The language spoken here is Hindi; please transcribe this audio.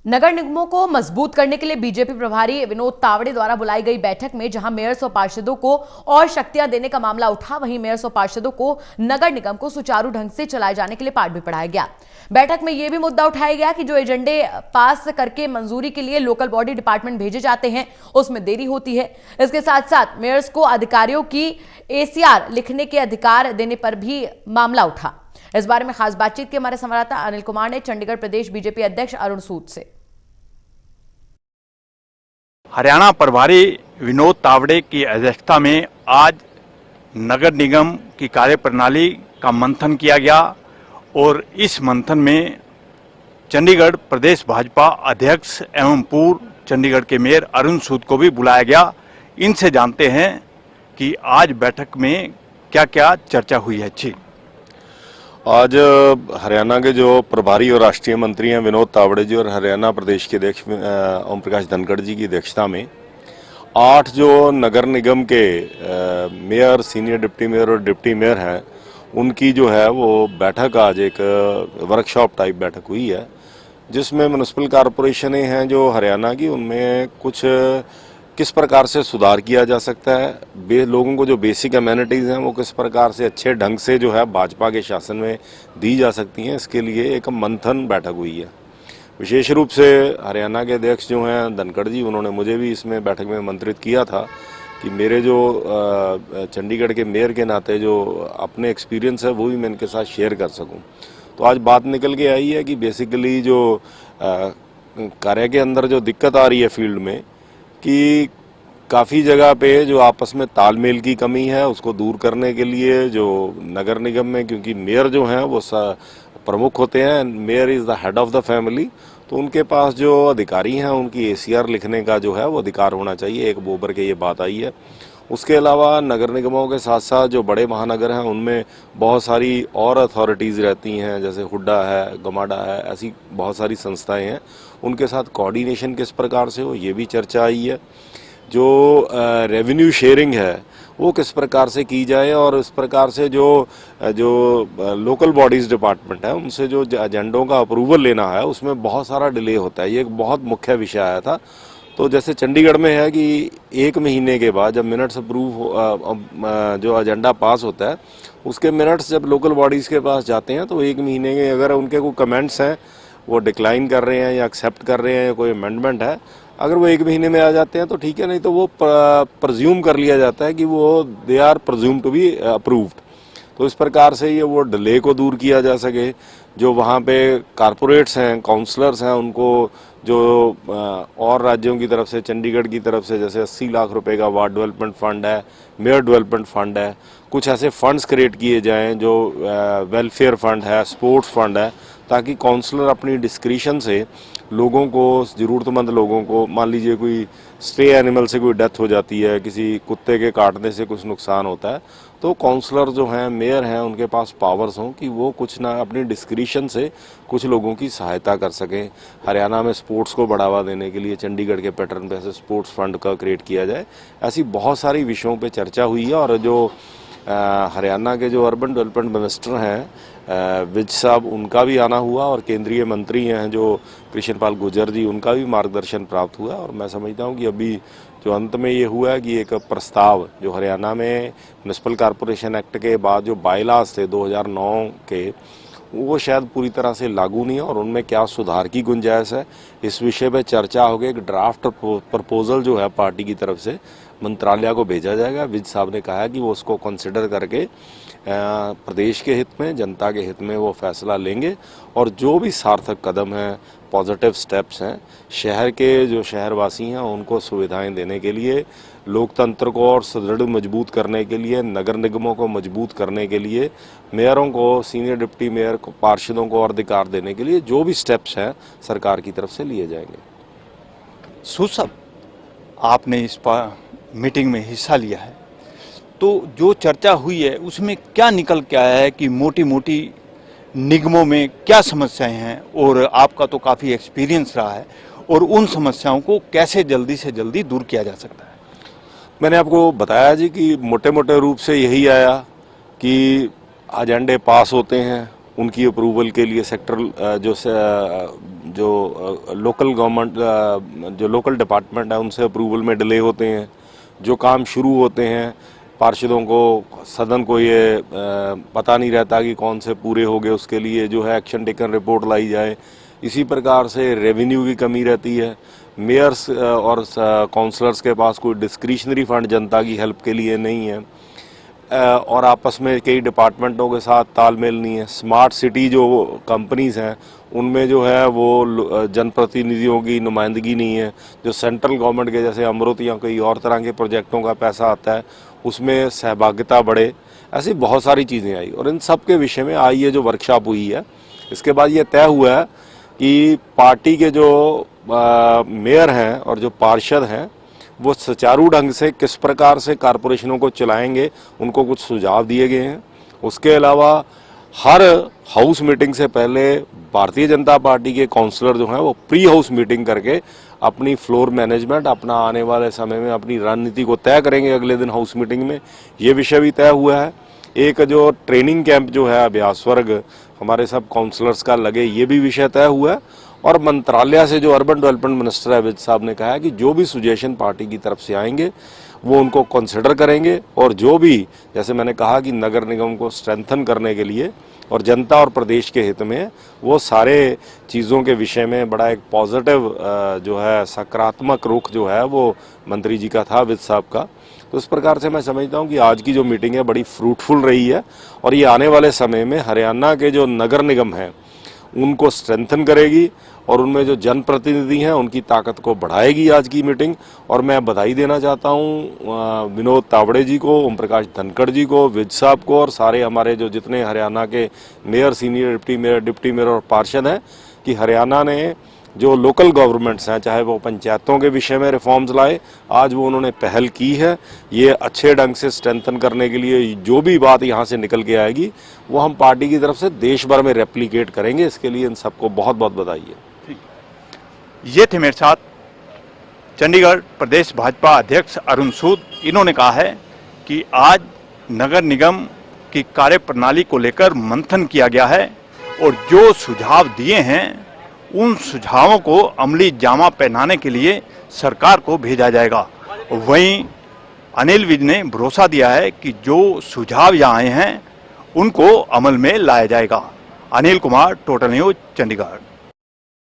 नगर निगमों को मजबूत करने के लिए बीजेपी प्रभारी विनोद तावड़े द्वारा बुलाई गई बैठक में जहां मेयर्स और पार्षदों को और शक्तियां देने का मामला उठा, वहीं मेयर्स और पार्षदों को नगर निगम को सुचारू ढंग से चलाए जाने के लिए पाठ भी पढ़ाया गया। बैठक में यह भी मुद्दा उठाया गया कि जो एजेंडे पास करके मंजूरी के लिए लोकल बॉडी डिपार्टमेंट भेजे जाते हैं उसमें देरी होती है। इसके साथ साथ मेयर्स को अधिकारियों की एसीआर लिखने के अधिकार देने पर भी मामला उठा। इस बारे में खास बातचीत की हमारे संवाददाता अनिल कुमार ने चंडीगढ़ प्रदेश बीजेपी अध्यक्ष अरुण सूद से। हरियाणा प्रभारी विनोद तावड़े की अध्यक्षता में आज नगर निगम की कार्यप्रणाली का मंथन किया गया और इस मंथन में चंडीगढ़ प्रदेश भाजपा अध्यक्ष एवं पूर्व चंडीगढ़ के मेयर अरुण सूद को भी बुलाया गया। इनसे जानते हैं कि आज बैठक में क्या क्या चर्चा हुई है। जी, आज हरियाणा के जो प्रभारी और राष्ट्रीय मंत्री हैं विनोद तावड़े जी और हरियाणा प्रदेश के अध्यक्ष ओम प्रकाश धनखड़ जी की अध्यक्षता में 8 जो नगर निगम के मेयर, सीनियर डिप्टी मेयर और डिप्टी मेयर हैं उनकी जो है वो बैठक आज एक वर्कशॉप टाइप बैठक हुई है, जिसमें म्युनिसिपल कॉरपोरेशनें हैं जो हरियाणा की, उनमें कुछ किस प्रकार से सुधार किया जा सकता है, लोगों को जो बेसिक अमेनिटीज़ हैं वो किस प्रकार से अच्छे ढंग से जो है भाजपा के शासन में दी जा सकती हैं, इसके लिए एक मंथन बैठक हुई है। विशेष रूप से हरियाणा के अध्यक्ष जो हैं धनखड़ जी, उन्होंने मुझे भी इसमें बैठक में आमंत्रित किया था कि मेरे जो चंडीगढ़ के मेयर के नाते जो अपने एक्सपीरियंस है वो भी मैं इनके साथ शेयर कर सकूँ। तो आज बात निकल के आई है कि बेसिकली जो कार्य के अंदर जो दिक्कत आ रही है फील्ड में कि काफ़ी जगह पे जो आपस में तालमेल की कमी है उसको दूर करने के लिए जो नगर निगम में, क्योंकि मेयर जो हैं वो प्रमुख होते हैं, mayor is the head of the family, तो उनके पास जो अधिकारी हैं उनकी एसीआर लिखने का जो है वो अधिकार होना चाहिए, एक बोबर के ये बात आई है। उसके अलावा नगर निगमों के साथ साथ जो बड़े महानगर हैं उनमें बहुत सारी और अथॉरिटीज़ रहती हैं, जैसे हुड्डा है, गमाडा है, ऐसी बहुत सारी संस्थाएं हैं, उनके साथ कोऑर्डिनेशन किस प्रकार से हो ये भी चर्चा आई है। जो रेवेन्यू शेयरिंग है वो किस प्रकार से की जाए और इस प्रकार से जो लोकल बॉडीज़ डिपार्टमेंट है उनसे जो एजेंडों का अप्रूवल लेना है उसमें बहुत सारा डिले होता है। ये एक बहुत मुख्य विषय आया था। तो जैसे चंडीगढ़ में है कि 1 महीने के बाद जब मिनट्स जो एजेंडा पास होता है उसके मिनट्स जब लोकल बॉडीज़ के पास जाते हैं तो 1 महीने के अगर उनके कोई कमेंट्स हैं वो डिक्लाइन कर रहे हैं या एक्सेप्ट कर रहे हैं या कोई अमेंडमेंट है, अगर वो 1 महीने में आ जाते हैं तो ठीक है, नहीं तो वो प्रज्यूम कर लिया जाता है कि वो they are presume to be approved. तो इस प्रकार से ये वो डिले को दूर किया जा सके। जो वहाँ पे कारपोरेट्स हैं, काउंसलर्स हैं, उनको जो और राज्यों की तरफ से, चंडीगढ़ की तरफ से जैसे 80 लाख रुपए का वार्ड डेवलपमेंट फंड है, मेयर डेवलपमेंट फंड है, कुछ ऐसे फंड्स क्रिएट किए जाएं जो वेलफेयर फंड है, स्पोर्ट्स फंड है, ताकि काउंसलर अपनी डिस्क्रिशन से लोगों को, ज़रूरतमंद लोगों को, मान लीजिए कोई स्ट्रे एनिमल से कोई डेथ हो जाती है, किसी कुत्ते के काटने से कुछ नुकसान होता है, तो काउंसलर जो हैं, मेयर हैं, उनके पास पावर्स हों कि वो कुछ ना अपनी डिस्क्रिशन से कुछ लोगों की सहायता कर सकें। हरियाणा में स्पोर्ट्स को बढ़ावा देने के लिए चंडीगढ़ के पैटर्न पे ऐसे स्पोर्ट्स फंड का क्रिएट किया जाए। ऐसी बहुत सारी विषयों पे चर्चा हुई है और जो हरियाणा के जो अर्बन डेवलपमेंट मिनिस्टर हैं विज साहब, उनका भी आना हुआ और केंद्रीय मंत्री हैं जो कृष्ण पाल गुर्जर जी, उनका भी मार्गदर्शन प्राप्त हुआ। और मैं समझता हूँ कि अभी जो अंत में ये हुआ है कि एक प्रस्ताव जो हरियाणा में म्युनिसिपल कॉरपोरेशन एक्ट के बाद जो बायलाज थे 2009 के, वो शायद पूरी तरह से लागू नहीं है और उनमें क्या सुधार की गुंजाइश है, इस विषय पे चर्चा होगी। एक ड्राफ्ट प्रपोजल जो है पार्टी की तरफ से मंत्रालय को भेजा जाएगा। विज साहब ने कहा है कि वो उसको कंसिडर करके प्रदेश के हित में, जनता के हित में वो फैसला लेंगे और जो भी सार्थक कदम हैं, पॉजिटिव स्टेप्स हैं, शहर के जो शहरवासी हैं उनको सुविधाएं देने के लिए, लोकतंत्र को और सुदृढ़ मजबूत करने के लिए, नगर निगमों को मजबूत करने के लिए, मेयरों को, सीनियर डिप्टी मेयर को, पार्षदों को और अधिकार देने के लिए जो भी स्टेप्स हैं सरकार की तरफ से लिए जाएंगे। सूद साहब, आपने इस मीटिंग में हिस्सा लिया है, तो जो चर्चा हुई है उसमें क्या निकल के आया है कि मोटी मोटी निगमों में क्या समस्याएं हैं, और आपका तो काफ़ी एक्सपीरियंस रहा है, और उन समस्याओं को कैसे जल्दी से जल्दी दूर किया जा सकता है? मैंने आपको बताया जी कि मोटे मोटे रूप से यही आया कि एजेंडे पास होते हैं, उनकी अप्रूवल के लिए सेक्टर जो लोकल गवर्नमेंट जो लोकल डिपार्टमेंट है उनसे अप्रूवल में डिले होते हैं। जो काम शुरू होते हैं पार्षदों को सदन को ये पता नहीं रहता कि कौन से पूरे हो गए, उसके लिए जो है एक्शन टेकन रिपोर्ट लाई जाए। इसी प्रकार से रेवेन्यू की कमी रहती है। मेयर्स और काउंसलर्स के पास कोई डिस्क्रिशनरी फंड जनता की हेल्प के लिए नहीं है और आपस में कई डिपार्टमेंटों के साथ तालमेल नहीं है। स्मार्ट सिटी जो कंपनीज हैं उनमें जो है वो जनप्रतिनिधियों की नुमाइंदगी नहीं है। जो सेंट्रल गवर्नमेंट के जैसे अमृत या कई और तरह के प्रोजेक्टों का पैसा आता है उसमें सहभागिता बढ़े, ऐसी बहुत सारी चीज़ें आई। और इन सब के विषय में आज ये जो वर्कशॉप हुई है इसके बाद ये तय हुआ है कि पार्टी के जो मेयर हैं और जो पार्षद हैं वो सुचारू ढंग से किस प्रकार से कारपोरेशनों को चलाएंगे, उनको कुछ सुझाव दिए गए हैं। उसके अलावा हर हाउस मीटिंग से पहले भारतीय जनता पार्टी के काउंसलर जो हैं वो प्री हाउस मीटिंग करके अपनी फ्लोर मैनेजमेंट, अपना आने वाले समय में अपनी रणनीति को तय करेंगे अगले दिन हाउस मीटिंग में। ये विषय भी तय हुआ है। एक जो ट्रेनिंग कैंप जो है अभ्यास वर्ग हमारे सब काउंसलर्स का लगे, ये भी विषय तय हुआ है। और मंत्रालय से जो अर्बन डेवलपमेंट मिनिस्टर है विज साहब ने कहा है कि जो भी सुजेशन पार्टी की तरफ से आएंगे वो उनको कंसिडर करेंगे और जो भी, जैसे मैंने कहा कि नगर निगम को स्ट्रेंथन करने के लिए और जनता और प्रदेश के हित में, वो सारे चीज़ों के विषय में बड़ा एक पॉजिटिव जो है सकारात्मक रुख जो है वो मंत्री जी का था, विज साहब का। तो इस प्रकार से मैं समझता हूँ कि आज की जो मीटिंग है बड़ी फ्रूटफुल रही है और ये आने वाले समय में हरियाणा के जो नगर निगम हैं उनको स्ट्रेंथन करेगी और उनमें जो जनप्रतिनिधि हैं उनकी ताकत को बढ़ाएगी आज की मीटिंग। और मैं बधाई देना चाहता हूं विनोद तावड़े जी को, ओम प्रकाश धनखड़ जी को, विज साहब को और सारे हमारे जो जितने हरियाणा के मेयर, सीनियर डिप्टी मेयर और पार्षद हैं कि हरियाणा ने जो लोकल गवर्नमेंट्स हैं चाहे वो पंचायतों के विषय में रिफॉर्म्स लाए, आज वो उन्होंने पहल की है। ये अच्छे ढंग से स्ट्रेंथन करने के लिए जो भी बात यहाँ से निकल के आएगी वो हम पार्टी की तरफ से देश भर में रेप्लिकेट करेंगे। इसके लिए इन सबको बहुत बहुत बधाई है। ये थे मेरे साथ चंडीगढ़ प्रदेश भाजपा अध्यक्ष अरुण सूद। इन्होंने कहा है कि आज नगर निगम की कार्यप्रणाली को लेकर मंथन किया गया है और जो सुझाव दिए हैं उन सुझावों को अमली जामा पहनाने के लिए सरकार को भेजा जाएगा। वहीं अनिल विज ने भरोसा दिया है कि जो सुझाव यहाँ आए हैं उनको अमल में लाया जाएगा। Anil Kumar, total news, Chandigarh.